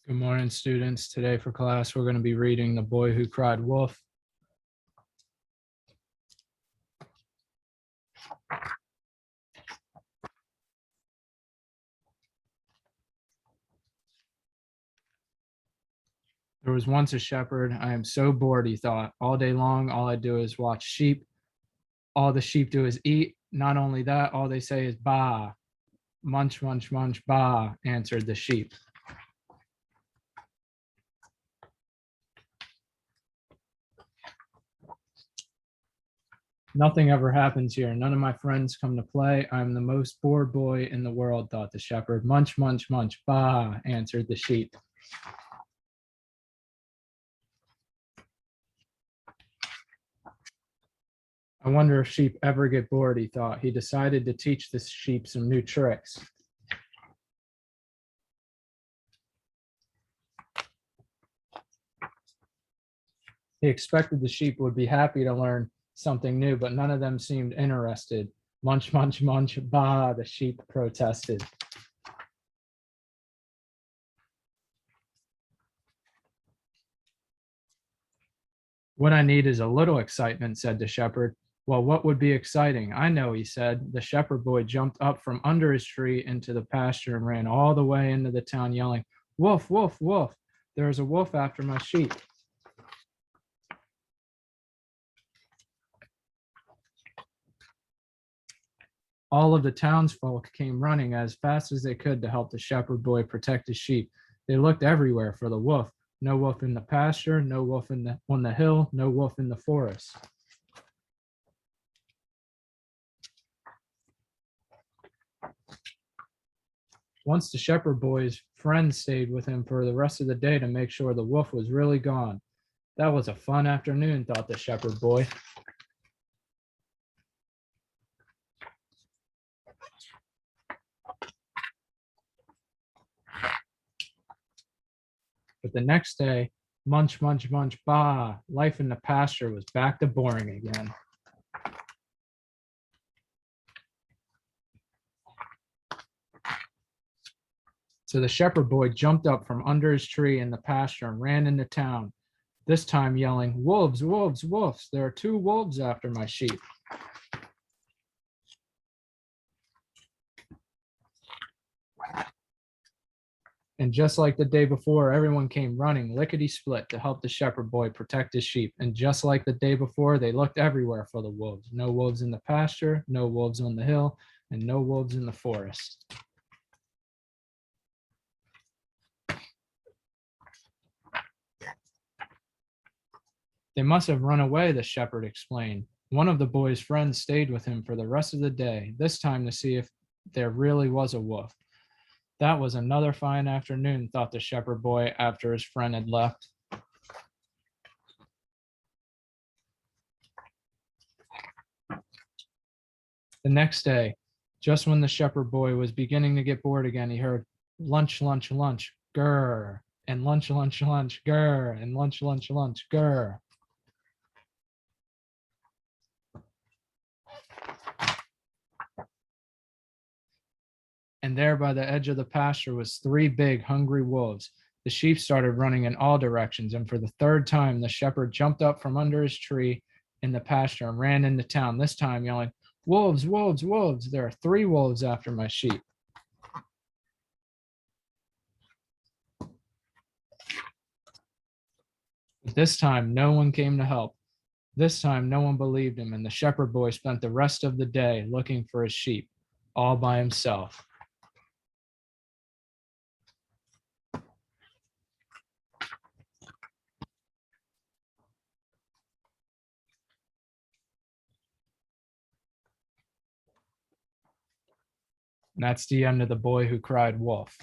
Good morning, students. Today for class, we're going to be reading The Boy Who Cried Wolf. There was once a shepherd. I am so bored, he thought. All day long, all I do is watch sheep. All the sheep do is eat. Not only that, all they say is baa. Munch, munch, munch, baa, answered the sheep. Nothing ever happens here. None of my friends come to play. I'm the most bored boy in the world, thought the shepherd. Munch, munch, munch, baa, answered the sheep. I wonder if sheep ever get bored, he thought. He decided to teach the sheep some new tricks. He expected the sheep would be happy to learn something new, but none of them seemed interested. Munch, munch, munch, baa, the sheep protested. What I need is a little excitement, said the shepherd. Well, what would be exciting? I know, he said. The shepherd boy jumped up from under his tree into the pasture and ran all the way into the town yelling, wolf, wolf, wolf. There is a wolf after my sheep. All of the townsfolk came running as fast as they could to help the shepherd boy protect his sheep. They looked everywhere for the wolf. No wolf in the pasture, no wolf on the hill, no wolf in the forest. Once the shepherd boy's friends stayed with him for the rest of the day to make sure the wolf was really gone. That was a fun afternoon, thought the shepherd boy. But the next day, munch, munch, munch, baa, life in the pasture was back to boring again. So the shepherd boy jumped up from under his tree in the pasture and ran into town, this time yelling, wolves, wolves, wolves. There are 2 wolves after my sheep. And just like the day before, everyone came running lickety-split to help the shepherd boy protect his sheep. And just like the day before, they looked everywhere for the wolves. No wolves in the pasture, no wolves on the hill, and no wolves in the forest. They must have run away, the shepherd explained. One of the boy's friends stayed with him for the rest of the day, this time to see if there really was a wolf. That was another fine afternoon, thought the shepherd boy after his friend had left. The next day, just when the shepherd boy was beginning to get bored again, he heard lunch, lunch, lunch, grr, and lunch, lunch, lunch, grr, and lunch, lunch, lunch, grr. And there by the edge of the pasture was 3 big, hungry wolves. The sheep started running in all directions, and for the 3rd time, the shepherd jumped up from under his tree in the pasture and ran into town, this time yelling, wolves, wolves, wolves. There are 3 wolves after my sheep. But this time, no one came to help. This time, no one believed him, and the shepherd boy spent the rest of the day looking for his sheep, all by himself. And that's the end of The Boy Who Cried Wolf.